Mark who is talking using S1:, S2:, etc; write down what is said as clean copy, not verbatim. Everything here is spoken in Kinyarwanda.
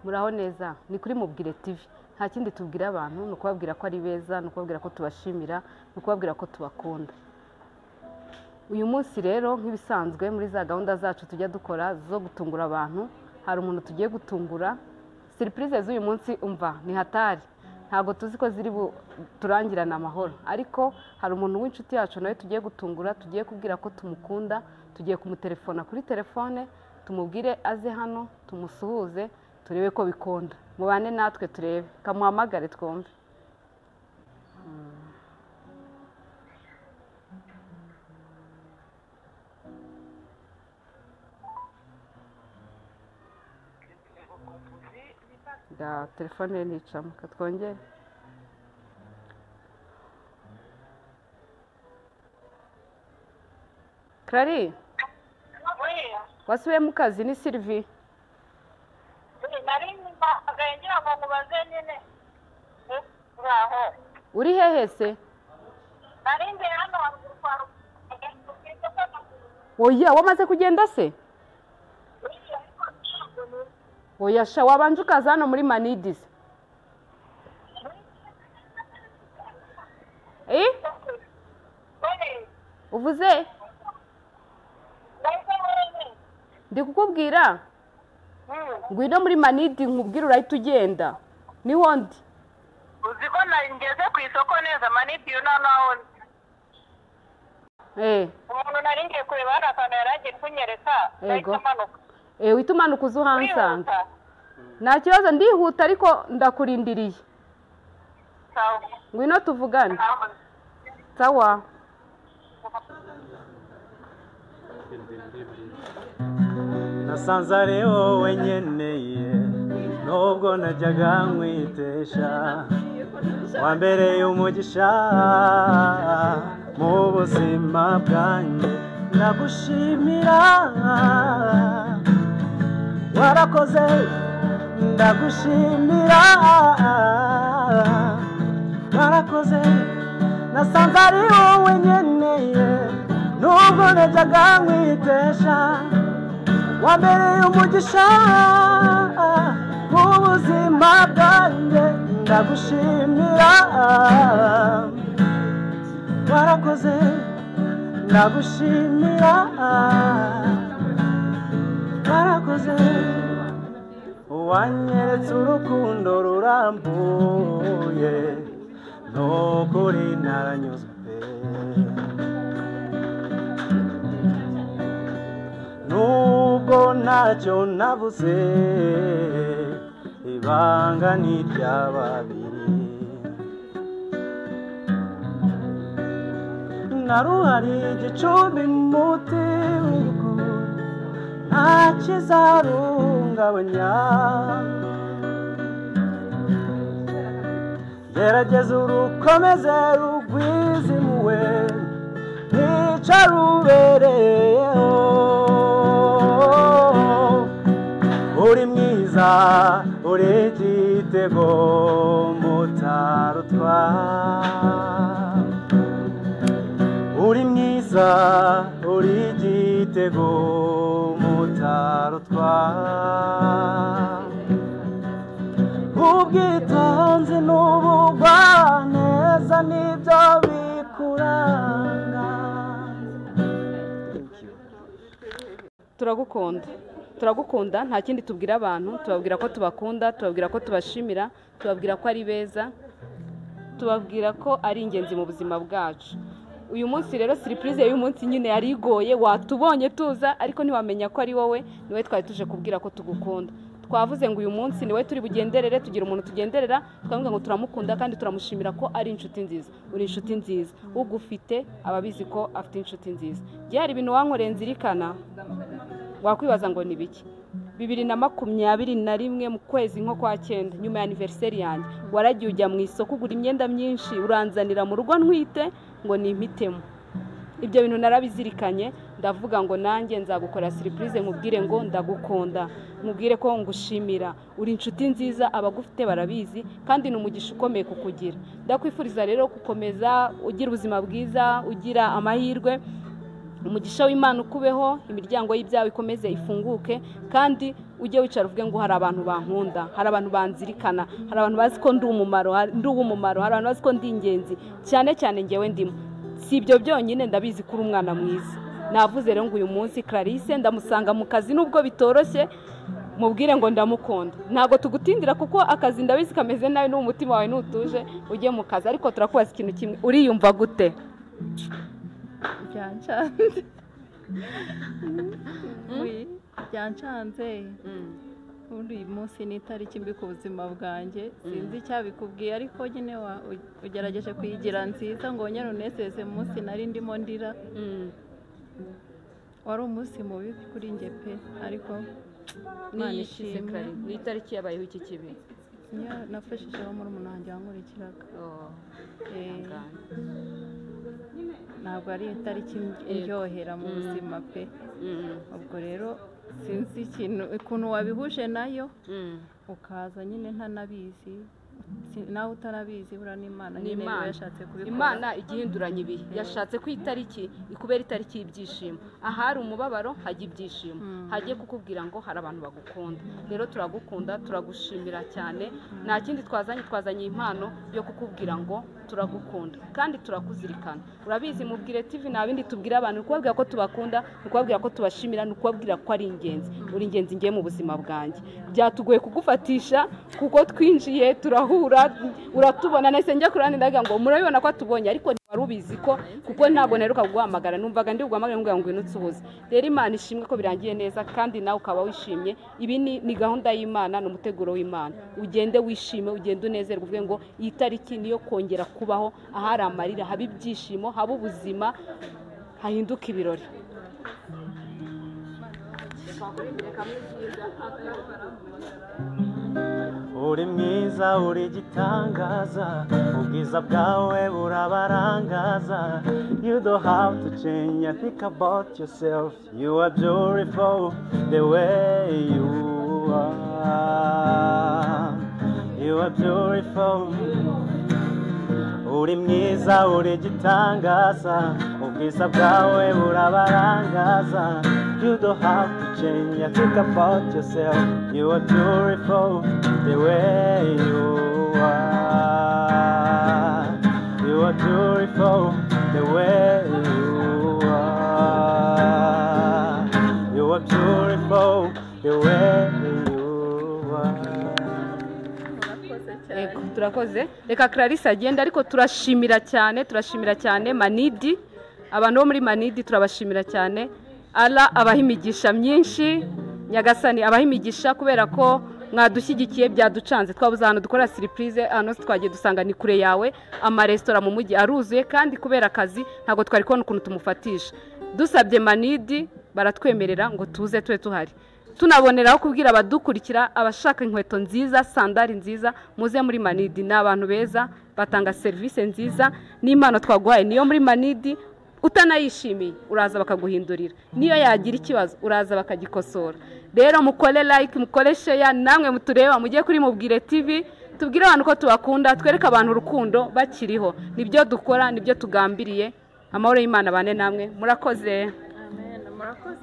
S1: muraho neza ni kuri Mubwire TV nta kindi tubwira abantu no kubabwira ko ari beza no kubabwira ko tubashimira no kubabwira ko tubakunda. Uyu munsi rero nk'ibisanzwe muri za gahunda zacu tujya dukora zo gutungura abantu, hari umuntu tugiye gutungura. Surprise z'uyu munsi umva ni hatari, ntago tuzi ko ziri turangirana amahoro, ariko hari umuntu w'inshuti yacu nawe tugiye gutungura, tugiye kubwira ko tumukunda, tugiye kumutelefona kuri telefone tumubwire aze hano tumusuhuze turebe ko bikunda. Mubane natwe turebe, kamuhamagare twumve. Da telefone nicamo katwongere. Clary, wasubiye mu kazi? Ni Sylvie. Uri hehe se? Oya, wamaze kugenda se? Oya sha, wabanje ukaza hano muri Manidis. Uvuze? Ndi kukubwira ngwino muri Manidi nkubwira urahita ugenda. Niho ndi.
S2: Uzi ko ngeze ku isoko neza Manidi naho. Umuntu nari ngiye kureba hano akantu yaragiye kunyereka ndahita manuka.
S1: Uhita umanuka uza uhansanga. Nta kibazo, ndihuta ariko ndakurindiriye.
S2: Sawa.
S1: Ngwino tuvugane. Sawa.
S3: Nasanze ari wowe nkeneye nubwo najyaga nkwitesha, wambereye umugisha mu buzima bwanjye, ndagushimira warakoze, ndagushimira warakoze. Nasanze ari wowe nkeneye nubwo najyaga nkwitesha, wambereye umugisha mu buzima bwanjye, ndagushimira warakoze, ndagushimira warakoze. Wanyeretse urukundo rurambuye nukuri naranyuzwe, nubwo ntacyo navuze ibanga ni iry'ababiri, naruhari igicumbi mutima nta kizarungabanya, gerageza urukomeze rugwizimuwe nica rubereyeho, uri mwiza uri igitego mutarutwa, uri mwiza uri igitego mutarutwa, ubwitonzi n'ubugwaneza nibyo bikuranga.
S1: Turagukunda nta kindi tubwira abantu, tubabwira ko tubakunda, tubabwira ko tubashimira, tubabwira ko ari beza, tubabwira ko ari ingenzi mu buzima bwacu. Uyu munsi rero surprise y'uyu munsi nyine yari igoye, watubonye tuza ariko ntiwamenya ko ari wowe, niwe twari tuje kubwira ko tugukunda. Twavuze ngo uyu munsi niwe turi bugenderere, tugira umuntu tugenderera, twavuga ngo turamukunda kandi turamushimira ko ari inshuti nziza. Uri inshuti nziza, ugufite ababizi ko afite inshuti nziza. Hari ibintu wankoreye nzirikana wakwibaza ngo ni biki. 2021 mu kwezi nko kwa 9 nyuma ya anniversary yanjye waragiye ujya mu isoko ugura imyenda myinshi uranzanira mu rugo ntwite ngo ni impitemo. Ibyo bintu narabizirikanye, ndavuga ngo nanjye nzagukora surprise nkubwire ngo ndagukunda, nkubwire ko ngushimira, uri inshuti nziza, abagufite barabizi kandi n'umugisha ukomeye kukugira. Ndakwifuriza rero gukomeza ugira ubuzima bwiza, ugira amahirwe, umugisha w'Imana ukubeho, imiryango y'ibyawe ikomeze ifunguke, kandi ujye wicara uvuge ngo hari abantu bankunda, hari abantu banzirikana, hari abantu bazi ko ndi uw'umumaro, hari abantu bazi ko ndi ingenzi, cyane cyane ngewe ndimo. Si ibyo byonyine, ndabizi ko uri umwana mwiza. Navuze rero ngo uyu munsi Clarisse ndamusanga mu kazi nubwo bitoroshye, mubwire ngo ndamukunda. Ntago tugutindira kuko akazi ndabizi kameze nabi, n'umutima wawe nutuje ujye mu kazi, ariko turakubaza ikintu kimwe, uriyumva gute?
S4: byancanze ubundi uyu munsi ni itariki mbi ku buzima bwanjye, sinzi icyabikubwiye, ariko nyine ugerageje kuyigira nziza ngo wongere unezeze munsi nari ndimo ndira. Wari umunsi mubi kuri njye pe, ariko Imana ishimwe.
S1: Ni itariki yabayeho iki kibi?
S4: Nafashijeho muri umuntu wanjye wankurikiraga. Ntabwo ari itariki iryohera mu buzima pe. Ubwo rero sinzi ukuntu wabihuje nayo, ukaza nyine ntanabizi, nawe utanabizi, buriya n'Imana nyine yashatse kubikora.
S1: Imana igihinduranya ibihe, yashatse ko itariki ikubera itariki y'ibyishimo. Ahari umubabaro hajya ibyishimo, hagiye kukubwira ngo hari abantu bagukunda. Rero turagukunda, turagushimira cyane. Nta kindi twazanye impano yo kukubwira ngo turagukunda kandi turakuzirikana. Urabizi Mubwire TV nta bindi tubwira abantu, ukubabwira ko tubakunda, ukubabwira ko tubashimira, ukubabwira ko ari ingenzi. Uri ingenzi ngiye mu buzima bwanjye. Byatugoye kugufatisha kuko twinjiye turahura, uratubona, nahise njya kurandi ndaga ngo murabibona ko atubonye, ariko wari ubizi ko kuko ntabwo neruka kuguhamagara, numvaga ndi guhamagara ngo ngwino utsubuze. Rero Imana ishimwe ko birangiye neza, kandi nawe ukaba wishimye. Ibi ni gahunda y'Imana, ni umuteguro w'Imana. Ugende wishime, ugende unezerwe, uvuge ngo iyi tariki niyo kongera kubaho, ahari amarira haba ibyishimo, haba ubuzima, hahinduka ibirori.
S3: uri mwiza, uri igitangaza, ubwiza bwawe burabarangaza. You don't have to change, I think about yourself. You are beautiful the way you are. You are beautiful. Uri mwiza, uri igitangaza, ubwiza bwawe burabarangaza. You don't have to change, I think about yourself. You are beautiful the way you are. You are beautiful the way you are. You are beautiful the way you are.
S1: Turakoze. Reka Clarisse agenda, ariko turashimira cyane Manidi. Abantu bo muri Manidi turabashimira cyane. Ala abahimigisha myinshi, Nyagasani abahimigisha, kubera ko mwadushyigikiye byaducanze. Twabuze ahantu dukora surprise, hano twagiye dusanga ni kure yawe, amaresitora mu mujyi aruzuye, kandi kubera akazi ntabwo twari kubona ukuntu tumufatisha. Dusabye Manidi baratwemerera ngo tuze twe tuhari. Tunaboneraho kubwira abadukurikira, abashaka inkweto nziza, sandari nziza, muze muri Manidi. Ni abantu beza, batanga service nziza, n'impano twaguhaye niyo muri Manidi. Utanayishimiye uraza bakaguhindurira, niyo yagira ikibazo uraza bakagikosora. Rero mukore like, mukore share, namwe mutureba mujye kuri Mubwire TV, tubwire abantu ko tubakunda, twereka abantu urukundo bakiriho. Nibyo dukora, nibyo tugambiriye. Amahoro y'Imana bane namwe. Murakoze.
S4: Amen. Murakoze.